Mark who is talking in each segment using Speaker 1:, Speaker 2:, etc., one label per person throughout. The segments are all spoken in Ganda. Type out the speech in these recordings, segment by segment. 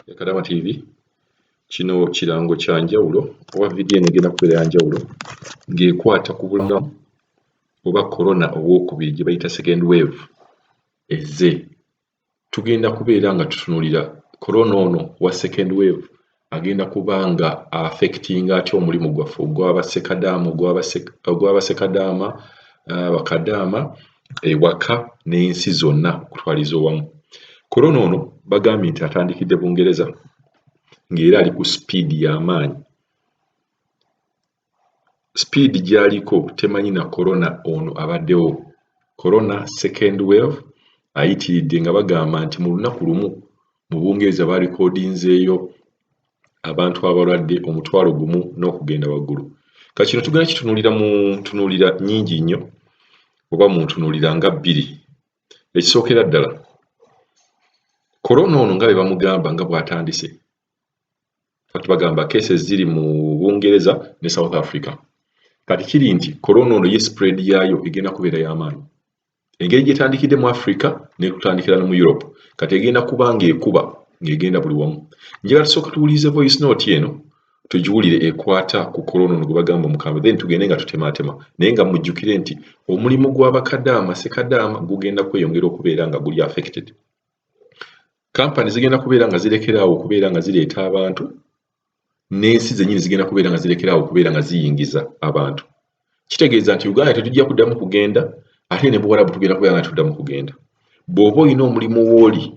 Speaker 1: ya Kadama TV kino kirango kya njawulo oba vidiyo eno egenda kubeera ya njawulo ng'ekwata ku bulamu oba corona owookubiri gye bayita second wave ezze. Tugenda kubeera nga tutunuulira corona ono wa second wave agenda kuba nga affectinga atya omulimu gwaffe ogw'Abasekadaama Bakadaama ewaka n'ensi zonna okutwaliza owamu. Corona ono bagambye nti atandikidde Bungereza ng'era ali ku sipiidi y'amaanyi. Sipiidi gy'aliko temanyi na corona ono abaddewo. Corona second wave ayitiridde nga bagamba nti mu lunaku lumu mu Bungereza baalikodinzeeyo abantu abalwadde 1,000 n'okugenda waggulu. Kino tugenda kitunuulira mu ntunuulira nnyingi nnyo oba mu ntunuulira nga 2. Ekisookera ddala corona ono nga bwe bamugamba nga bw'atandise. Kati bagamba cases ziri mu Bungereza ne South Africa. Kati kiri nti corona ono ye spread yaayo egenda kubeera y'amaanyi. Engeri gy'etandikidde mu Africa n'ekutandikira no mu Europe kati egenda kuba ng'ekuba ng'egenda buli wamu. Njagala tusooka tuwulirize voice note eno tugiwulire ekwata ku corona ono gwe bagamba omukambwe, then tugende nga tutemaatema naye nga mujjukire nti omulimu gw'Abakadaama Sekadaama gugenda kweyongera okubeera nga guli affected. Kampani zigenda kubeera nga zirekeraawo okubeera nga zireeta abantu n'ensi zennyini zigenda kubeera nga zirekeraawo okubeera nga ziyingiza abantu. Kitegeeza nti Uganda tetujja kuddamu kugenda ate ne Buwarabu tugenda kubeera nga tuddamu kugenda. Bw'oba olina omulimu w'oli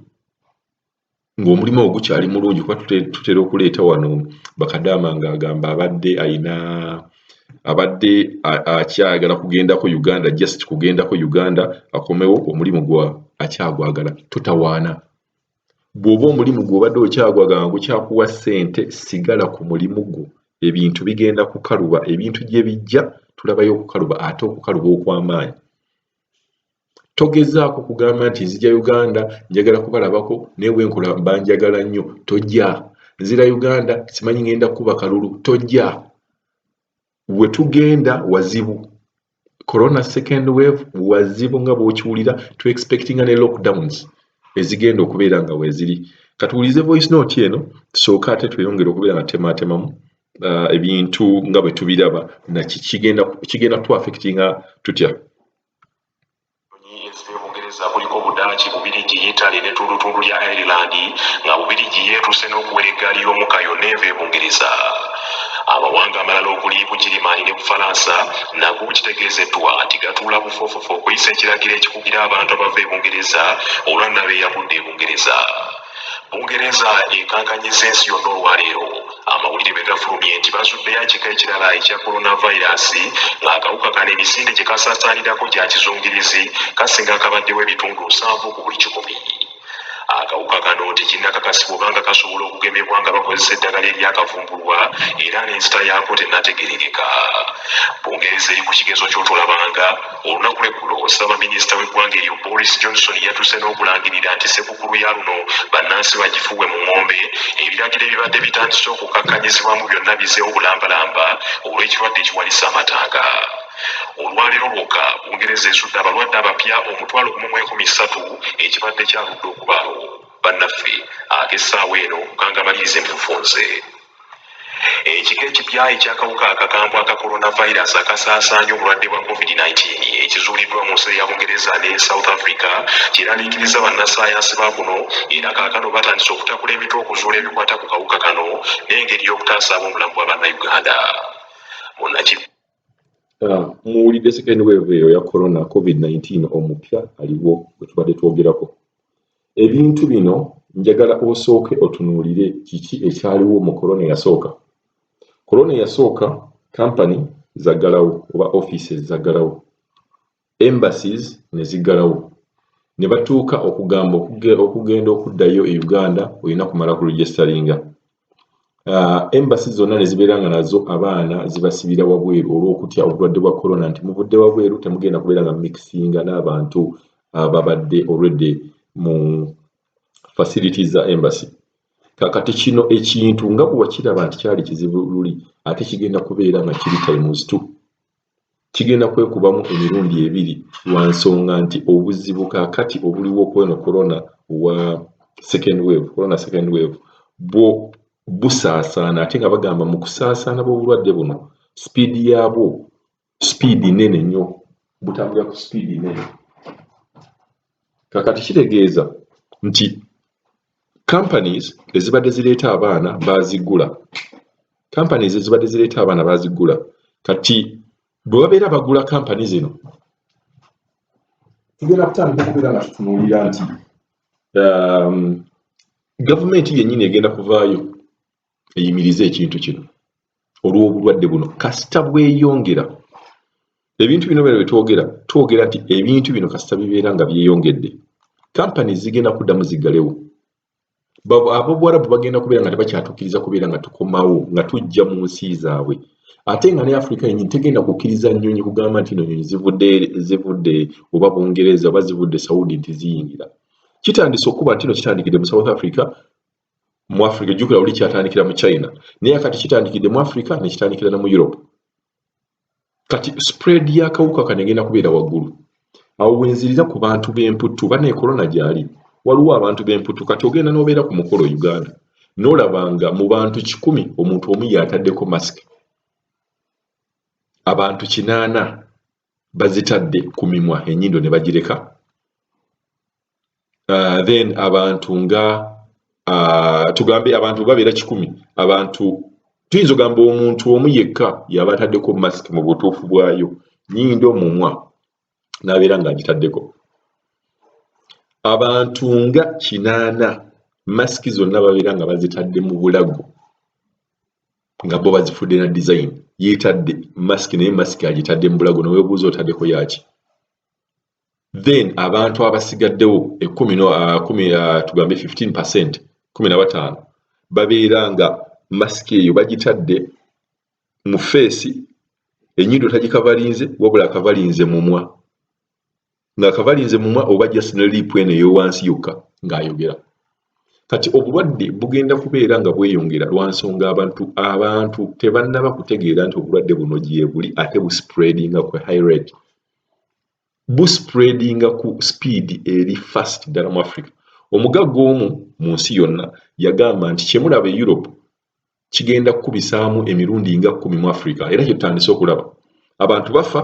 Speaker 1: ng'omulimu ogwo gukyali mulungi kuba tutera okuleeta wano Bakadaama ng'agamba abadde akyagala kugendako Uganda, just kugendako Uganda akomewo omulimu gwa akyagwagala totawaana. Bw'oba omulimu gw'obadde okyagwagala nga gukyakuwa ssente sigala ku mulimu gwo. Ebintu bigenda kukaluba, ebintu gye bijja tulabayo okukaluba ate okukaluba okw'amaanyi. Togezaako kugamba nti nzija Uganda njagala kubalabako naye bwenkola banjagala nnyo. Tojja. Nzira Uganda simanyi ngenda kuba kalulu. Tojja. We tugenda wazibu. Corona second wave wazibu nga bw'okiwulira tu expectinga ne lockdowns ezigenda okubeera nga weeziri. Katuwulize voice note eno tusooka ate tweyongere okubeera nga temaatemamu ebintu nga bwe tubiraba na kigenda tu affectinga tutya.
Speaker 2: Kuliko Budaaki, Bubirigi, Italy ne tundutundu lya Ireland nga Bubirigi yeetuse n'okuwera eggaali y'omuka yonna eva e Bungereza. Amawanga amalala okuli Bugirimaani ne Bufalansa nago kitegeezeddwa nti gatuula bufoofofo okuyisa ekiragiro ekikugira abantu abava e Bungereza olwa n'abeeyagudde e Bungereza. Bungereza ekankanyiza ensi yonna olwaleero. Amawulire be gafulumye nti bazuddeyo ekika ekirala ekya coronavirus ng'akawuka kano emisinde gye kasaasaanirako gya kizungirizi kasinga akabaddewo ebitundu 7 ku buli 100. Akawuka kano tekinnakakasibwa oba nga kasobola okugemebwa nga bakozesa eddagala eryakavumbulwa era n'ensita yaako tennategeerekeka. Bungereza eri ku kigezo ky'otulabanga olunaku lw'eggulo Ssaabaminisita w'eggwanga eryo Boris Johnson yatuse n'okulangirira nti ssekukulu ya luno bannansi bagifuwe mu ng'ombe. Ebiragiro ebibadde bitandise okukakkanyizibwamu byonna bizeewo bulambalamba olw'ekirwadde ekiwalisa amatanga. Olwaleero lwokka Bungereza esudde abalwadde abapya 1,013 ekibadde kyaludde okubaawo. Bannaffe ak'essaawa eno kangamalirize mufunze. Ekika ekipya eky'akawuka akakambwe aka coronavirus akasaasaanya obulwadde bwa COVID-19 ekizuuliddwa mu nsi ya Bungereza ne South Africa kiraliikiriza bannassaayansi ba kuno era kaakano batandise okutakula emitwe okuzuula ebikwata ku kawuka kano n'engeri y'okutaasa ab'omulamu bwa bannayuganda.
Speaker 1: Muwulidde second wave eyo ya corona COVID-19 omupya aliwo bwe tubadde twogerako. Ebintu bino njagala osooke otunuulire kiki ekyaliwo mu corona eyasooka. Corona eyasooka company zaggalawo oba offices zaggalawo, embassies ne ziggalawo, ne batuuka okugamba okugenda okuddayo e Uganda olina kumala ku registeringa. Embassy zonna ne zibeera nga nazo abaana zibasibira wabweru olw'okutya obulwadde bwa corona nti muvudde wabweru temugenda kubeera nga mixinga n'abantu ababadde already mu facilities za embassy. Kakati kino ekintu nga bwe wakiraba nti kyali kizibu luli ate kigenda kubeera nga kiri times 2. Kigenda kwekubamu emirundi 2 lwa nsonga nti obuzibu kakati obuliwo kweno corona wa second wave bwo busaasaana ate nga bagamba mu kusaasaana bw'obulwadde buno sipiidi yaabwo sipiidi nene nnyo, butambulira ku sipiidi nene. Kakati kitegeeza nti companies ezibadde zireeta abaana baazigula, kati bwe babeera bagula company zino tugenda kutandika okubeera nga tutunuulira nti gavumenti yennyini egenda kuvaayo eyimirize ekintu kino olw'obulwadde buno kasita bweyongera. Ebintu bino bwe twogera nti ebintu bino kasita bibeera nga byeyongedde, company zigenda kuddamu ziggalewo. Ab'Obuwarabu bagenda kubeera nga tebakyatukkiriza kubeera nga tukomawo nga tujja mu nsi zaabwe, ate nga ne Afrika yennyini tegenda kukkiriza nnyonyi kugamba nti nnyonyi zivudde oba Bungereza oba zivudde Saudi nti ziyingira. Kitandise okuba nti kitandikidde mu South Africa, mu Africa jjukira oli kyatandikira mu China, naye kati kitandikidde mu Africa ne kitandikira ne mu Europe. Kati spread y'akawuka kano egenda kubeera waggulu. Awo wenzirira ku bantu b'emputtu, bane korona gyali waliwo abantu b'emputtu. Kati ogenda n'obeera ku mukolo Uganda n'olabanga mu bantu 100 omuntu omu yataddeko masiki, abantu 80 bazitadde ku mimwa, ennyindo ne bagireka. Then abantu nga tugambe abantu babeera 100, abantu tuyinza ogamba omuntu omu yekka yaba ataddeko masiki mu butuufu bwayo, nnyindo mumwa n'abeera ng'agitaddeko. Abantu nga 80 masiki zonna babeera nga bazitadde mu bulago nga bo bazifudde na design, yeetadde masiki naye masiki agitadde mu bulago neweebuuza otaddeko yaki. Then abantu abasigaddewo 10 tugambe 15%, 15 babeera nga masiki eyo bagitadde mu feesi, ennyindo tagikavalinze wabula akavalinze mumwa, ng'akavalinze mumwa oba just ne liipu eno ey'owansi yokka ng'ayogera. Kati obulwadde bugenda kubeera nga bweyongera lwa nsonga abantu tebannaba kutegeera nti obulwadde buno gye buli ate buspreadinga ku high rate, buspreadinga ku speed eri fast ddala mu Africa. Omugagga omu mu nsi yonna yagamba nti kyemulaba e Europe kigenda kukubisaamu emirundi nga 10 mu Africa, era kyetutandise okulaba abantu bafa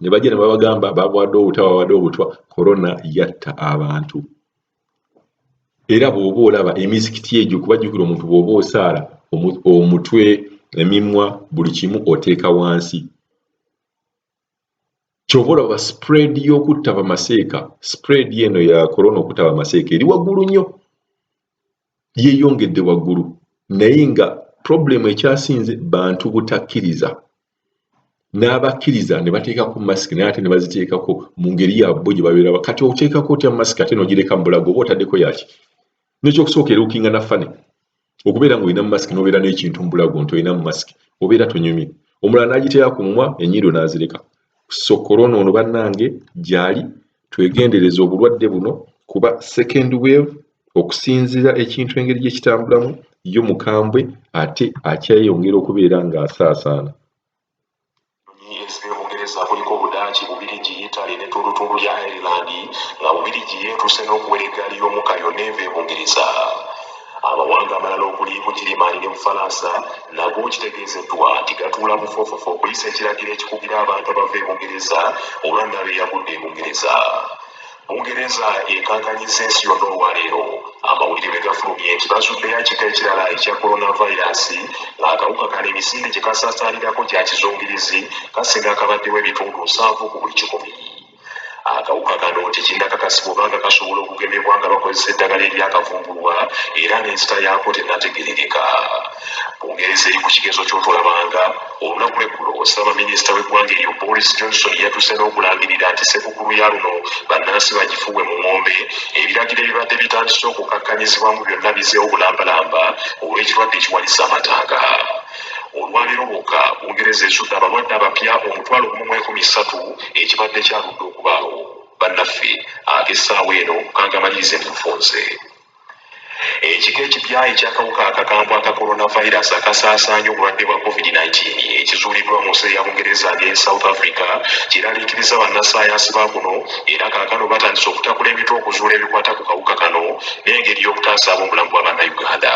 Speaker 1: ne bajja ne babagamba baabwadde obutwa, korona yatta abantu. Era bw'oba olaba emizikiti egyo kubajjukira omuntu bw'oba osaala omutwe, emimwa, buli kimu oteeka wansi. Ky'oba olaba spread y'okutta bamaseeka, spread eno ya korona okutta bamaseeka eri waggulu nnyo, yeeyongedde waggulu, naye nga problemu ekyasinze bantu butakkiriza. N'abakkiriza ne bateekako masiki naye ate ne baziteekako mu ngeri yaabwe gye babeera. Kati oteekako otya masiki ate n'ogireka mu bulago oba otaddeko yaki? N'ekyokusooka eruukinga na ffane okubeera ng'olina mu masiki n'obeera n'ekintu mu bulago nti olina mu masiki, obeera tonyumye. Omulala n'agiteeka ku mumwa, ennyindo n'azireka. So korona ono bannange gyali, twegendereze obulwadde buno kuba second wave okusinziira ekintu engeri gye kitambulamu yo mukambwe ate akyeyongera okubeera ng'asaasaana.
Speaker 2: Ez'Obungereza kuliko Budaaki, Bubirigi, Italy ne tundutundu lya Ireland, nga Bubirigi yeetuse n'okuwera eggaali y'omukka yonna eva e Bungereza. Amawanga amalala okuli Bugirimaani ne Bufalansa nago kitegeezeddwa nti gatuula bufoofufu okuyisa ekiragiro ekikugira abantu abava e Bungereza olw'annaba eyagudde e Bungereza. Bungereza ekankanyiza ensi yonna olwaleero, amawulire bwe gafulumye nti bazuddeyo ekika ekirala ekya coronavirus, ng'akawuka kano emisinde gye kasaasaanirako gya kizungirizi kasinga akabaddewo ebitundu 7 ku buli 100. Akawuka kano tekinnakakasibwa oba nga kasobola okugemebwa nga bakozesa eddagala eryakavumbulwa era n'ensita yaako tennategeerekeka. Bungereza eri ku kigezo ky'otolabanga olunaku lw'eggulo Ssaabaminisita w'eggwanga eryo Boris Johnson yattuse n'okulangirira nti ssekukkulu ya luno bannansi bagifuwe mu ng'ombe, ebiragiro ebibadde bitandise okukakkanyizibwamu byonna bizeewo bulambalamba olw'ekirwadde ekiwalisa amatanga. Olwaleero bwokka Bungereza esudde abalwadde abapya 1,013 ekibadde kyaludde okubaawo. Bannaffe ak'essaawa eno kangamalirize mufunze. Ekika ekipya eky'akawuka akakambwe aka coronavirus akasaasaanya obulwadde bwa COVID-19 ekizuuliddwa mu nsi ya Bungereza ne South Africa kiraliikiriza bannassaayansi ba kuno, era kaakano batandise okutakula emitwe okuzuula ebikwata ku kawuka kano n'engeri y'okutaasa ab'obulamu bwa bannayuganda.